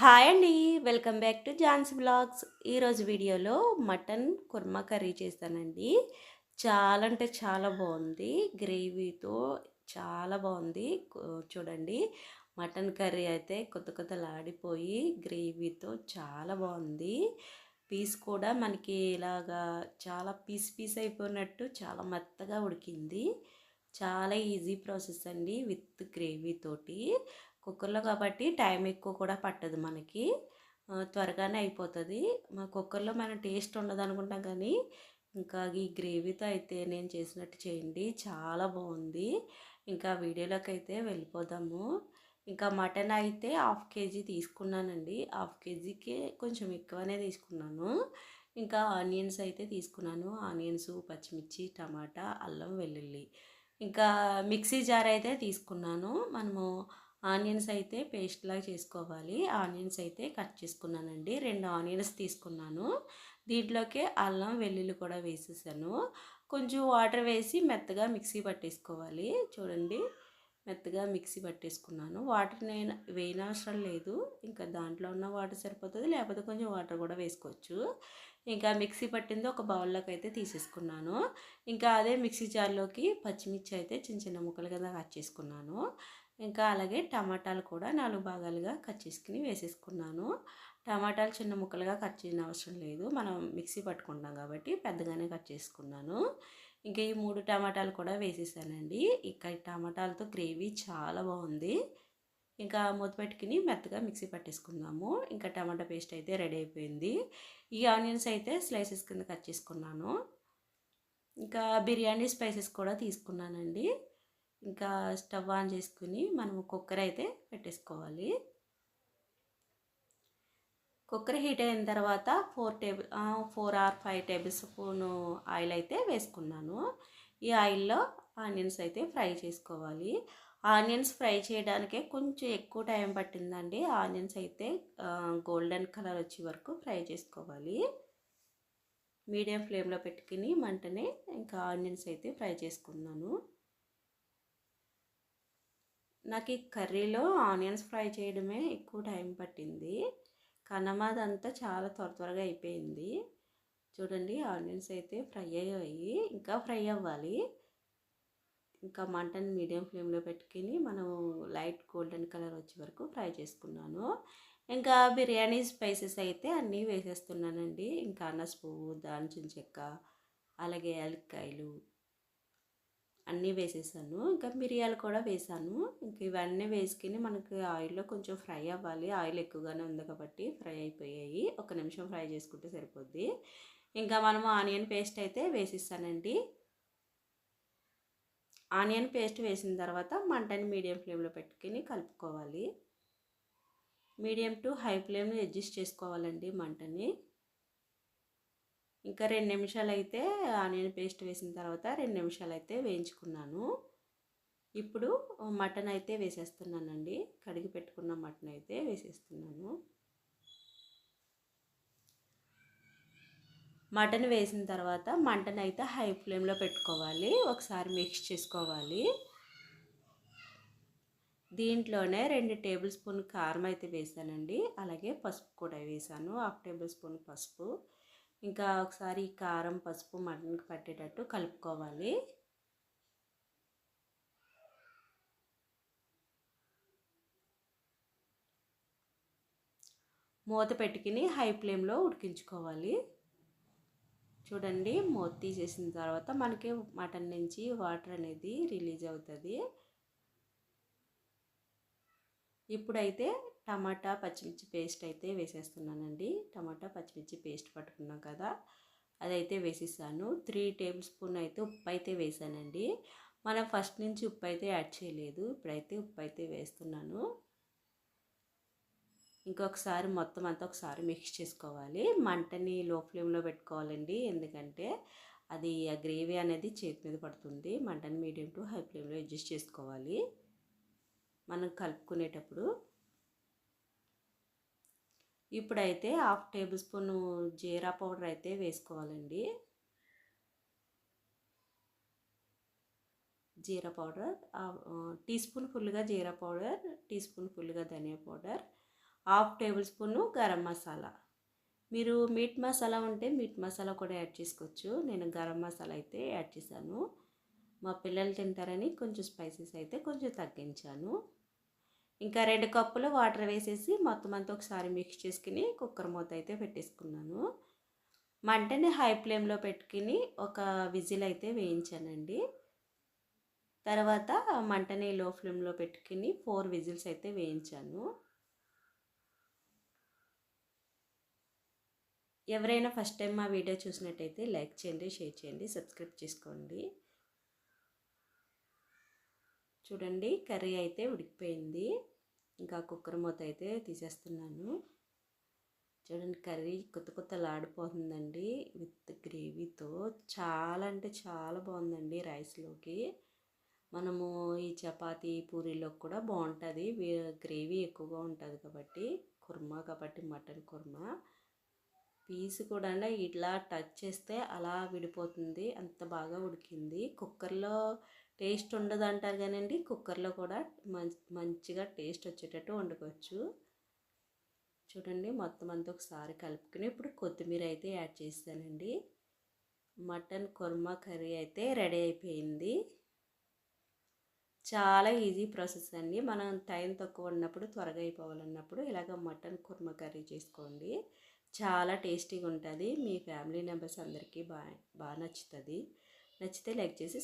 Hi అండి. Welcome back to Jhansi vlogs. ఈరోజు వీడియోలో మటన్ కుర్మా కర్రీ చేస్తానండి. చాలా అంటే చాలా బాగుంది. గ్రేవీతో చాలా బాగుంది. చూడండి, మటన్ కర్రీ అయితే కొత్త కొత్తలాడిపోయి గ్రేవీతో చాలా బాగుంది. పీస్ కూడా మనకి ఇలాగా చాలా పీస్ పీస్ అయిపోయినట్టు చాలా మెత్తగా ఉడికింది. చాలా ఈజీ ప్రాసెస్ అండి విత్ గ్రేవీ తోటి. కుక్కర్లో కాబట్టి టైం ఎక్కువ కూడా పట్టదు మనకి. త్వరగానే అయిపోతుంది. మా కుక్కర్లో మన టేస్ట్ ఉండదు అనుకుంటాం, కానీ ఇంకా ఈ గ్రేవీతో అయితే నేను చేసినట్టు చేయండి, చాలా బాగుంది. ఇంకా వీడియోలోకి అయితే వెళ్ళిపోదాము. ఇంకా మటన్ అయితే హాఫ్ కేజీ తీసుకున్నానండి. హాఫ్ కేజీకి కొంచెం ఎక్కువనే తీసుకున్నాను. ఇంకా ఆనియన్స్ అయితే తీసుకున్నాను. ఆనియన్స్, పచ్చిమిర్చి, టమాటా, అల్లం వెల్లుల్లి, ఇంకా మిక్సీ జార్ అయితే తీసుకున్నాను. మనము ఆనియన్స్ అయితే పేస్ట్ లాగా చేసుకోవాలి. ఆనియన్స్ అయితే కట్ చేసుకున్నానండి. 2 ఆనియన్స్ తీసుకున్నాను. దీంట్లోకి అల్లం వెల్లుల్లి కూడా వేసేసాను. కొంచెం వాటర్ వేసి మెత్తగా మిక్సీ పట్టేసుకోవాలి. చూడండి, మెత్తగా మిక్సీ పట్టేసుకున్నాను. వాటర్ నేను వేయనవసరం లేదు. ఇంకా దాంట్లో ఉన్న వాటర్ సరిపోతుంది, లేకపోతే కొంచెం వాటర్ కూడా వేసుకోవచ్చు. ఇంకా మిక్సీ పట్టింది ఒక బౌల్లోకి అయితే తీసేసుకున్నాను. ఇంకా అదే మిక్సీ జార్లోకి పచ్చిమిర్చి అయితే చిన్న చిన్న ముక్కలు కింద కట్ చేసుకున్నాను. ఇంకా అలాగే టమాటాలు కూడా 4 భాగాలుగా కట్ చేసుకుని వేసేసుకున్నాను. టమాటాలు చిన్న ముక్కలుగా కట్ చేయని అవసరం లేదు, మనం మిక్సీ పట్టుకుంటాం కాబట్టి పెద్దగానే కట్ చేసుకున్నాను. ఇంకా ఈ 3 టమాటాలు కూడా వేసేసానండి. ఇక ఈ టమాటాలతో గ్రేవీ చాలా బాగుంది. ఇంకా మూత పెట్టుకుని మెత్తగా మిక్సీ పట్టేసుకుందాము. ఇంకా టమాటా పేస్ట్ అయితే రెడీ అయిపోయింది. ఈ ఆనియన్స్ అయితే స్లైసెస్ కింద కట్ చేసుకున్నాను. ఇంకా బిర్యానీ స్పైసెస్ కూడా తీసుకున్నానండి. ఇంకా స్టవ్ ఆన్ చేసుకుని మనము కుక్కర్ అయితే పెట్టేసుకోవాలి. కుక్కర్ హీట్ అయిన తర్వాత 4 ఆర్ 5 టేబుల్ స్పూను ఆయిల్ అయితే వేసుకున్నాను. ఈ ఆయిల్లో ఆనియన్స్ అయితే ఫ్రై చేసుకోవాలి. ఆనియన్స్ ఫ్రై చేయడానికే కొంచెం ఎక్కువ టైం పట్టిందండి. ఆనియన్స్ అయితే గోల్డెన్ కలర్ వచ్చే వరకు ఫ్రై చేసుకోవాలి. మీడియం ఫ్లేమ్లో పెట్టుకుని మంటనే ఇంకా ఆనియన్స్ అయితే ఫ్రై చేసుకున్నాను. నాకు ఈ కర్రీలో ఆనియన్స్ ఫ్రై చేయడమే ఎక్కువ టైం పట్టింది. కనమాదంతా చాలా త్వరగా అయిపోయింది. చూడండి, ఆనియన్స్ అయితే ఫ్రై అయ్యాయి, ఇంకా ఫ్రై అవ్వాలి. ఇంకా మంటని మీడియం ఫ్లేమ్లో పెట్టుకుని మనం లైట్ గోల్డెన్ కలర్ వచ్చే వరకు ఫ్రై చేసుకున్నాను. ఇంకా బిర్యానీ స్పైసెస్ అయితే అన్నీ వేసేస్తున్నానండి. ఇంకా అనాస పువ్వు, దాల్చిన చెక్క, అలాగే యాలక్కాయలు అన్నీ వేసేసాను. ఇంకా మిరియాలు కూడా వేసాను. ఇంక ఇవన్నీ వేసుకుని మనకి ఆయిల్లో కొంచెం ఫ్రై అవ్వాలి. ఆయిల్ ఎక్కువగానే ఉంది కాబట్టి ఫ్రై అయిపోయాయి. 1 నిమిషం ఫ్రై చేసుకుంటే సరిపోద్ది. ఇంకా మనము ఆనియన్ పేస్ట్ అయితే వేసిస్తానండి. ఆనియన్ పేస్ట్ వేసిన తర్వాత మంటని మీడియం ఫ్లేమ్లో పెట్టుకుని కలుపుకోవాలి. మీడియం టు హై ఫ్లేమ్లో అడ్జస్ట్ చేసుకోవాలండి మంటని. ఇంకా 2 నిమిషాలు అయితే ఆనియన్ పేస్ట్ వేసిన తర్వాత 2 నిమిషాలు అయితే వేయించుకున్నాను. ఇప్పుడు మటన్ అయితే వేసేస్తున్నానండి. కడిగి పెట్టుకున్న మటన్ అయితే వేసేస్తున్నాను. మటన్ వేసిన తర్వాత మంటను అయితే హై ఫ్లేమ్లో పెట్టుకోవాలి. ఒకసారి మిక్స్ చేసుకోవాలి. దీంట్లోనే 2 టేబుల్ స్పూన్ కారం అయితే వేసానండి. అలాగే పసుపు కూడా వేసాను, 1/2 టేబుల్ స్పూన్ పసుపు. ఇంకా ఒకసారి కారం, పసుపు మటన్కి పట్టేటట్టు కలుపుకోవాలి. మూత పెట్టుకుని హై ఫ్లేమ్లో ఉడికించుకోవాలి. చూడండి, మూత తీసేసిన తర్వాత మనకి మటన్ నుంచి వాటర్ అనేది రిలీజ్ అవుతుంది. ఇప్పుడైతే టమాటా పచ్చిమిర్చి పేస్ట్ అయితే వేసేస్తున్నానండి. టమాటా పచ్చిమిర్చి పేస్ట్ పట్టుకున్నాం కదా, అదైతే వేసేసాను. 3 టేబుల్ స్పూన్ అయితే ఉప్పు అయితే వేసానండి. మనం ఫస్ట్ నుంచి ఉప్పు అయితే యాడ్ చేయలేదు, ఇప్పుడైతే ఉప్పు అయితే వేస్తున్నాను. ఇంకొకసారి మొత్తం అంతా ఒకసారి మిక్స్ చేసుకోవాలి. మంటని లో ఫ్లేమ్లో పెట్టుకోవాలండి, ఎందుకంటే అది ఆ గ్రేవీ అనేది చేతి మీద పడుతుంది. మంటని మీడియం టు హై ఫ్లేమ్లో అడ్జస్ట్ చేసుకోవాలి మనం కలుపుకునేటప్పుడు. ఇప్పుడైతే 1/2 టేబుల్ స్పూన్ జీరా పౌడర్ అయితే వేసుకోవాలండి. జీరా పౌడర్ టీ స్పూన్ ఫుల్గా జీరా పౌడర్, టీ స్పూన్ ఫుల్గా ధనియా powder, half tablespoon garam masala. మీరు మీట్ మసాలా ఉంటే మీట్ మసాలా కూడా యాడ్ చేసుకోవచ్చు. నేను గరం మసాలా అయితే యాడ్ చేశాను. మా పిల్లలు తింటారని కొంచెం స్పైసెస్ అయితే కొంచెం తగ్గించాను. ఇంకా 2 కప్పులు వాటర్ వేసేసి మొత్తం అంతా ఒకసారి మిక్స్ చేసుకుని కుక్కర్ మూత అయితే పెట్టేసుకున్నాను. మంటని హై ఫ్లేమ్లో పెట్టుకుని ఒక విజిల్ అయితే వేయించానండి. తర్వాత మంటని లో ఫ్లేమ్లో పెట్టుకుని 4 విజిల్స్ అయితే వేయించాను. ఎవరైనా ఫస్ట్ టైం మా వీడియో చూసినట్టయితే లైక్ చేయండి, షేర్ చేయండి, సబ్స్క్రైబ్ చేసుకోండి. చూడండి కర్రీ అయితే ఉడికిపోయింది. ఇంకా కుక్కర్ మూత అయితే తీసేస్తున్నాను. చూడండి కర్రీ కొత్తలాడిపోతుందండి విత్ గ్రేవీతో. చాలా అంటే చాలా బాగుందండి రైస్లోకి. మనము ఈ చపాతీ పూరీలోకి కూడా బాగుంటుంది. గ్రేవీ ఎక్కువగా ఉంటుంది కాబట్టి, కుర్మా కాబట్టి మటన్ కుర్మా. పీస్ కూడా ఇట్లా టచ్ చేస్తే అలా విడిపోతుంది, అంత బాగా ఉడికింది. కుక్కర్లో టేస్ట్ ఉండదు అంటారు కానండి, కుక్కర్లో కూడా మంచిగా టేస్ట్ వచ్చేటట్టు వండుకోవచ్చు. చూడండి మొత్తం అంతా ఒకసారి కలుపుకుని ఇప్పుడు కొత్తిమీర అయితే యాడ్ చేస్తానండి. మటన్ కుర్మా కర్రీ అయితే రెడీ అయిపోయింది. చాలా ఈజీ ప్రాసెస్ అండి. మనం టైం తక్కువ ఉన్నప్పుడు త్వరగా అయిపోవాలన్నప్పుడు ఇలాగ మటన్ కుర్మా కర్రీ చేసుకోండి. చాలా టేస్టీగా ఉంటుంది. మీ ఫ్యామిలీ మెంబర్స్ అందరికీ బాగా నచ్చుతుంది. నచ్చితే లైక్ చేసి